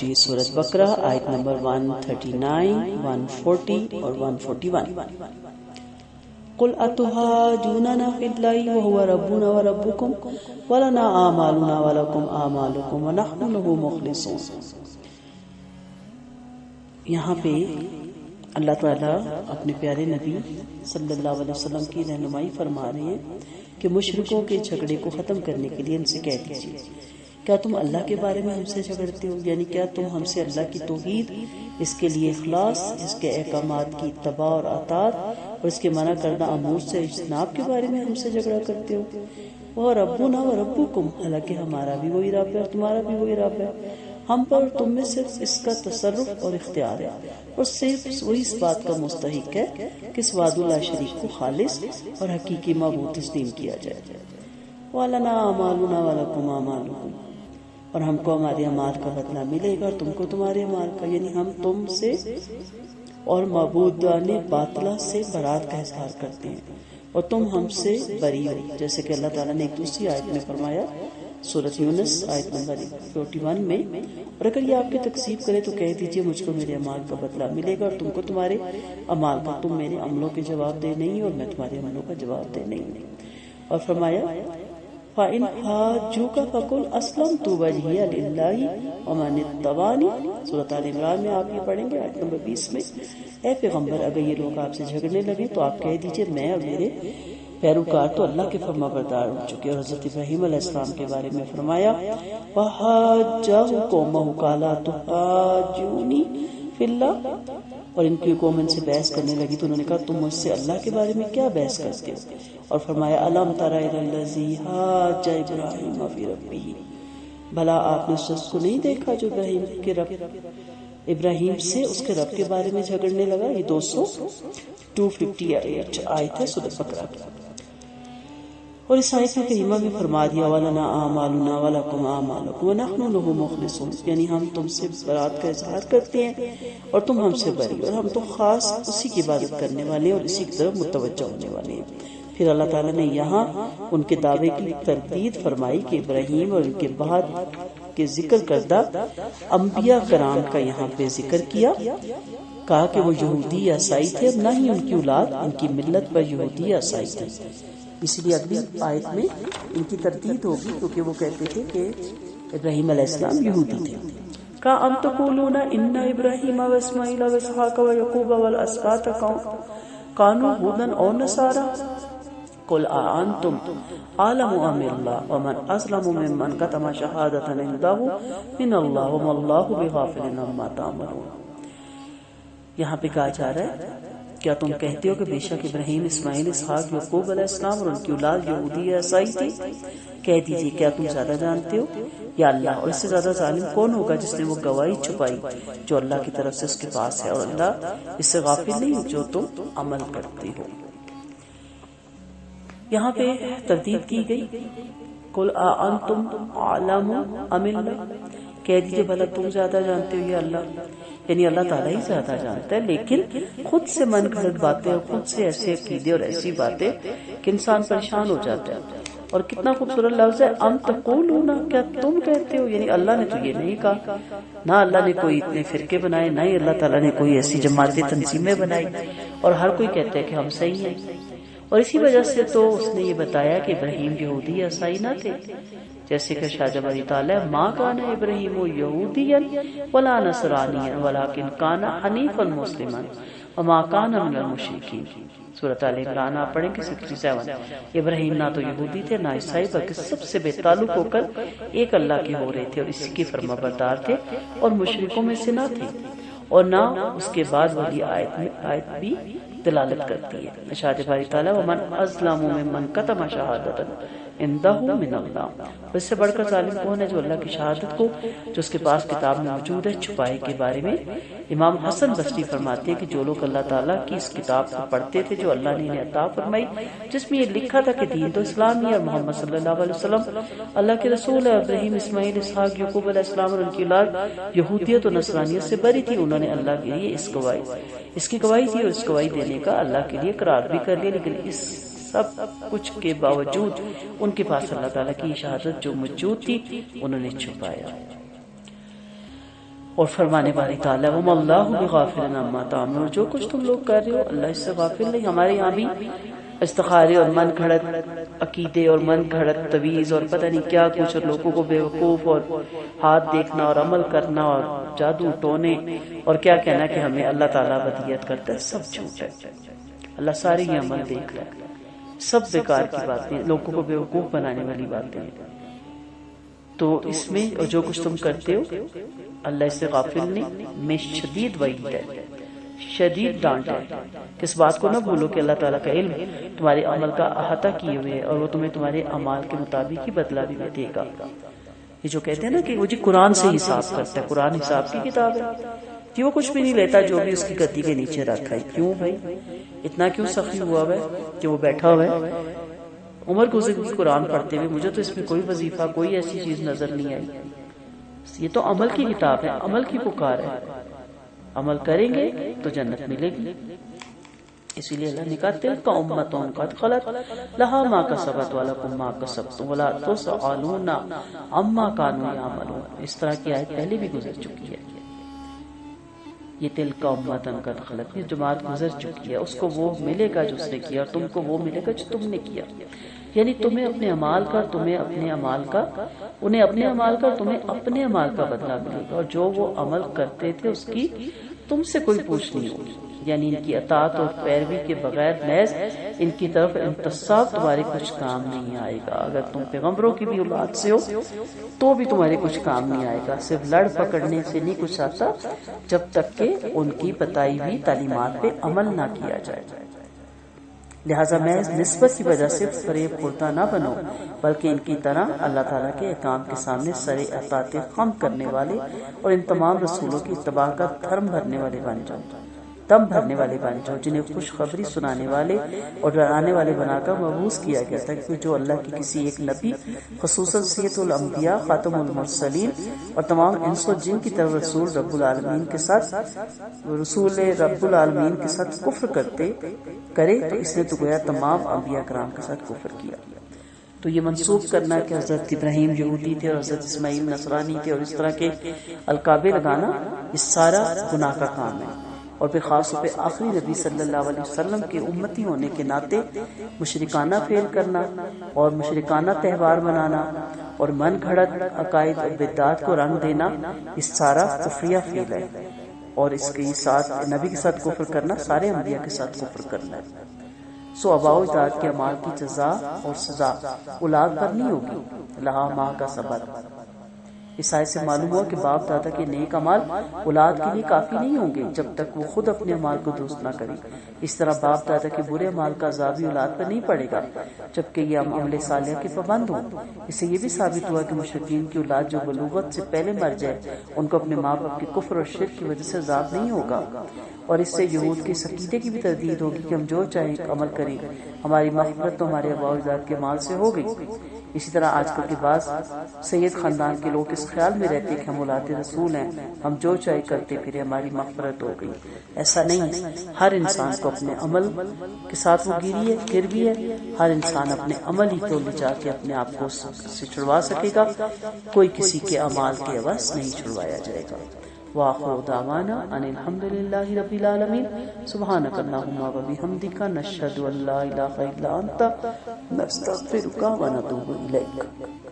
جی سورۃ بقرہ آیت نمبر 139، 140 اور 141۔ قل اتحاجوننا فی اللہ وهو ربنا وربکم ولنا اعمالنا ولکم اعمالکم ونحن له مخلصون۔ یہاں پہ اللہ تعالیٰ اپنے پیارے نبی صلی اللہ علیہ وسلم کی رہنمائی فرما رہے ہیں کہ مشرکوں کے جھگڑے کو ختم کرنے کے لیے ان سے کہہ دیجیے، کیا تم اللہ کے بارے میں ہم سے جھگڑتے ہو؟ یعنی کیا تم ہم سے اللہ کی توحید، اس کے لیے اخلاص، اس کے احکامات کی اتباع اور اطاعت اور اس کے منع کردہ امور سے اجتناب کے بارے میں ہم سے جھگڑا کرتے ہو؟ وہ ربنا و ربکم، حالانکہ ہمارا بھی وہی رب ہے اور تمہارا بھی وہی رب ہے، ہم پر اور تم میں صرف اس کا تصرف اور اختیار ہے، اور صرف وہی اس بات کا مستحق ہے کہ اس وحدہ لا شریک کو خالص اور حقیقی معبود تسلیم کیا جائے۔ وَلَنَا أَعْمَالُنَا وَلَكُمْ أَعْمَالُكُمْ، اور ہم کو ہمارے اعمال کا بدلہ ملے گا اور تم کو تمہارے اعمال کا، یعنی ہم تم سے اور معبودان باطلہ سے برات کا اظہار کرتے ہیں اور تم ہم سے بری ہو، جیسے کہ اللہ تعالیٰ نے ایک دوسری آیت میں فرمایا سورۃ یونس آیت نمبر 41 میں، اور اگر یہ آپ کی تکذیب کرے تو کہہ دیجئے مجھ کو میرے اعمال کا بدلہ ملے گا اور تم کو تمہارے اعمال کا، تم میرے عملوں کے جواب دہ نہیں اور میں تمہارے عملوں کا جواب دہ نہیں۔ اور فرمایا فَإِنْ حَاجُّوكَ فَقُلْ أَسْلَمْتُ وَجْهِيَ لِلَّهِ وَمَنِ اتَّبَعَنِي، سورۃ آل عمران میں آپ یہ پڑھیں گے آیت نمبر 20 میں۔ اے پیغمبر، اگر یہ لوگ آپ سے جھگڑنے لگے تو آپ کہہ دیجئے میں اور میرے پیروکار تو اللہ کے فرما بردار ہو چکے۔ اور حضرت ابراہیم علیہ السلام کے بارے میں فرمایا وَحَاجَّهُ قَوْمُهُ قَالَ أَتُحَاجُّونِي فِي اللَّهِ، اور ان کی قوم ان سے بحث کرنے لگی تو انہوں نے کہا تم مجھ سے اللہ کے بارے میں کیا بحث کرتے ہو؟ اور فرمایا الم تر الی الذی حاج ابراہیم فی ربہ، بھلا آپ نے اس شخص کو نہیں دیکھا جو ابراہیم سے اس کے رب کے بارے میں جھگڑنے لگا؟ یہ 258 آیت ہے سورۃ بقرہ کی۔ اور اس آیت کریمہ میں فرما دیا وَلَنَا أَعْمَالُنَا وَلَكُمْ أَعْمَالُكُمْ وَنَحْنُ لَهُ مُخْلِصُونَ، یعنی ہم تم سے برات کا اظہار کرتے ہیں اور تم ہم سے بری، اور ہم تو خاص اسی کی عبادت کرنے والے اور اسی کی طرف متوجہ ہونے والے ہیں۔ پھر اللہ تعالیٰ نے یہاں ان کے دعوے کی تردید فرمائی کہ ابراہیم اور ان کے بعد کے ذکر کردہ انبیاء کرام کا یہاں پہ ذکر کیا، کہا کہ وہ یہودی یا عیسائی تھے، نہ ہی ان کی اولاد ان کی ملت پر یہودی یا عیسائی تھے، اسی لیے اگلی آیت میں ان کی تردید ہوگی کیونکہ وہ کہتے تھے کہ ابراہیم علیہ السلام یہودی تھے۔ کا ام تقولون ان ابراہیم و اسماعیل و اسحاق و یعقوب والاسباط کانوا ھودا او نصارا قل اانتم اعلم ام اللہ ومن اظلم ممن کتم شہادۃ عنده من اللہ وما اللہ بغافل عما تعملون۔ یہاں پہ کہا جا رہا ہے کیا تم کہتے ہو کہ بے شک ابراہیم، اسماعیل، اسحاق، یعقوب علیہ السلام اور ان کی اولاد یہودی یا عیسائی تھی؟ کہہ دیجیے کیا تم زیادہ جانتے ہو یا اللہ؟ اور اس سے زیادہ ظالم کون ہوگا جس نے وہ گواہی چھپائی جو اللہ کی طرف سے اس کے پاس ہے، اور اللہ اس سے غافل نہیں جو تم عمل کرتے ہو۔ یہاں پہ تردید کی گئی قل اانتم اعلم ام اللہ، کہہ دیجیے بھلا تم زیادہ جانتے ہو یا اللہ؟ یعنی اللہ تعالیٰ ہی زیادہ جانتا ہے، لیکن خود سے من گھڑت باتیں اور خود سے ایسے عقیدے اور ایسی باتیں کہ انسان پریشان ہو جاتا ہے۔ اور کتنا خوبصورت لفظ ہے ام تقولون، کیا تم کہتے ہو؟ یعنی اللہ نے تو یہ نہیں کہا، نہ اللہ نے کوئی اتنے فرقے بنائے، نہ ہی اللہ تعالیٰ نے کوئی ایسی جماعتیں تنظیمیں بنائی، اور ہر کوئی کہتا ہے کہ ہم صحیح ہیں۔ اور اسی وجہ سے تو اس نے یہ بتایا کہ ابراہیم یہودی یا عیسائی نہ تھے، جیسے کہ شاہ جبری تعالیٰ ما کان ابراہیم یہودیا ولا نصرانیا ولکن کان حنیفا مسلما وما کان من المشرکین، سورۃ آل عمران آپ پڑھیں گے 67۔ ابراہیم نہ تو یہودی تھے نہ عیسائی، بلکہ سب سے بے تعلق ہو کر ایک اللہ کے ہو رہے تھے اور اسی کی فرما بردار تھے اور مشرکوں میں سے نہ تھے، اور نہ اس کے بعد والی آیت بھی دلالت کرتی ہے ارشاد باری تعالیٰ ومن اظلم ممن کتم شہادۃ عنده من اللہ، اس سے بڑھ کر ظالم کون ہے جو اللہ کی شہادت کو جو اس کے پاس کتاب میں موجود ہے چھپائے کے بارے میں۔ امام حسن بصری فرماتے ہیں کہ جو لوگ اللہ تعالیٰ کی اس کتاب کو پڑھتے تھے جو اللہ نے انہیں عطا فرمائی، جس میں یہ لکھا تھا کہ دین تو اسلام ہی اور محمد صلی اللہ علیہ وسلم اللہ کے رسول ہے، ابراہیم، اسماعیل، اسحاق، یعقوب علیہ السلام اور ان کی اولاد یہودیت و نصرانیت سے بری تھی، انہوں نے اللہ کے لیے اس کی گواہی دی اور اس گواہی دینے کا اللہ کے لیے قرار بھی کر لیا، لیکن اس سب کچھ کے باوجود ان کے پاس اللہ تعالیٰ کی شہادت جو موجود تھی انہوں نے چھپایا۔ اور فرمانے والی تعالیٰ وما اللہ بغافل عما تعملون، اور جو کچھ تم لوگ کر رہے ہو اللہ اس سے غافل نہیں۔ ہمارے یہاں بھی استخارے اور من گھڑت عقیدے اور من گھڑت تویز اور پتہ نہیں کیا کچھ، اور لوگوں کو بیوقوف اور ہاتھ دیکھنا اور عمل کرنا اور جادو ٹونے اور کیا کہنا کہ ہمیں اللہ تعالیٰ ودیت کرتا ہے، سب جھوٹ ہے۔ اللہ سارے یہ عمل دیکھ رہا ہے، سب بیکار کی باتیں، لوگوں کو بیوقوف بنانے والی باتیں ہیں۔ تو اس میں جو کچھ تم کرتے ہو اللہ اس سے غافل نہیں، میں شدید وعید ہے، شدید ڈانٹ ہے۔ کس بات کو نہ بھولو کہ اللہ تعالیٰ کا علم تمہارے عمل کا احاطہ کیے ہوئے ہے، اور وہ تمہیں تمہارے اعمال کے مطابق ہی بدلہ بھی دے گا۔ یہ جو کہتے ہیں نا کہ وہ جی قرآن سے حساب کرتا ہے، قرآن حساب کی کتاب ہے کہ وہ کچھ بھی نہیں لیتا جو بھی اس کی گدی کے نیچے رکھا ہے۔ کیوں بھائی اتنا کیوں سخی ہوا ہے کہ وہ بیٹھا ہوا ہے عمر گزر گئی قرآن پڑھتے ہوئے، مجھے تو اس میں کوئی وظیفہ کوئی ایسی چیز نظر نہیں آئی۔ یہ تو عمل کی کتاب ہے، عمل کی پکار ہے، عمل کریں گے تو جنت ملے گی۔ اسی لیے اللہ نے کہا تلک امۃ قد خلت لہا ما کسبت ولکم ما کسبتم ولا تسألون عما كانوا یعملون۔ اس طرح کی آیت پہلے بھی گزر چکی ہے۔ یہ تلک امۃ قد خلت، یہ جماعت گزر چکی ہے، اس کو وہ ملے گا جو اس نے کیا، اور تم کو وہ ملے گا جو تم نے کیا۔ یعنی تمہیں اپنے اعمال کا، تمہیں اپنے اعمال کا، انہیں اپنے اعمال کا، تمہیں اپنے اعمال کا بدلہ ملے گا، اور جو وہ عمل کرتے تھے اس کی تم سے کوئی پوچھ نہیں ہوگی۔ یعنی ان کی اطاعت اور پیروی کے بغیر محض ان کی طرف انتصاب تمہارے کچھ کام نہیں آئے گا۔ اگر تم پیغمبروں کی بھی اولاد سے ہو تو بھی تمہارے کچھ کام نہیں آئے گا، صرف لڑ پکڑنے سے نہیں کچھ آتا جب تک کہ ان کی بتائی ہوئی تعلیمات پہ عمل نہ کیا جائے۔ لہٰذا محض نسبت کی وجہ سے فریب خوردہ نہ بنو، بلکہ ان کی طرح اللہ تعالیٰ کے احکام کے سامنے سر اطاعت خم کرنے والے اور ان تمام رسولوں کی اتباع کا دھرم بھرنے والے بن جاؤ، دم بھرنے والے بن جاؤ، جنہیں خوشخبری سنانے والے اور ڈرانے والے بنا کر مبعوث کیا گیا تھا، کہ جو اللہ کی کسی ایک نبی خصوصاً سید الانبیاء خاتم المرسلین اور تمام انس و جن کی طرف رسول رب العالمین کے ساتھ کفر کرے تو اس نے تو گویا تمام انبیاء کرام کے ساتھ کفر کیا۔ تو یہ منسوب کرنا کہ حضرت ابراہیم یہودی تھے اور حضرت اسماعیل نصرانی تھے اور اس طرح کے القابے لگانا، یہ سارا گناہ کا کام ہے۔ اور پھر خاص طور پہ آخری نبی صلی اللہ علیہ وسلم کے امتی ہونے کے ناطے مشرکانہ فعل کرنا اور مشرکانہ تہوار منانا اور من گھڑت عقائد اور بدعات کو رنگ دینا، یہ سارا کفریہ فعل ہے، اور اس کے ساتھ نبی کے ساتھ کفر کرنا سارے انبیاء کے ساتھ کفر کرنا ہے۔ سو آباء و اجداد کے اعمال کی جزا اور سزا اولاد پر نہیں ہوگی، لہا ما کسبت۔ اس آیت سے معلوم ہوا کہ باپ دادا کے نیک اعمال اولاد کے لیے کافی نہیں ہوں گے جب تک وہ خود اپنے اعمال کو درست نہ کرے۔ اس طرح باپ دادا کے برے اعمال کا عذاب بھی اولاد پر نہیں پڑے گا جبکہ یہ عمل صالحہ کے پابند ہوں۔ اس سے یہ بھی ثابت ہوا کہ مشرکین کی اولاد جو بلوغت سے پہلے مر جائے ان کو اپنے ماں باپ کے کفر اور شرک کی وجہ سے عذاب نہیں ہوگا، اور اس سے یہود کے عقیدے کی بھی تردید ہوگی کہ ہم جو چاہیں عمل کریں، ہماری مغفرت تو ہمارے آباء و اجداد کے مال سے ہو گئی۔ اسی طرح آج کل کے بعض سید خاندان کے لوگ اس خیال میں رہتے کہ ہم اولاد رسول ہیں، ہم جو چاہے کرتے پھرے ہماری مغفرت ہو گئی۔ ایسا نہیں، ہر انسان کو اپنے عمل کے ساتھ وہ گر بھی ہے، ہر انسان اپنے عمل ہی تو لے جا کے اپنے آپ کو سے چھڑوا سکے گا، کوئی کسی کے اعمال کے عوض نہیں چھڑوایا جائے گا۔ وآخر دعوانا ان الحمد للہ رب العالمین سبحانک اللہم و بحمدک نشہد ان لا الہ الا انت نستغفرک و نتوب الیک۔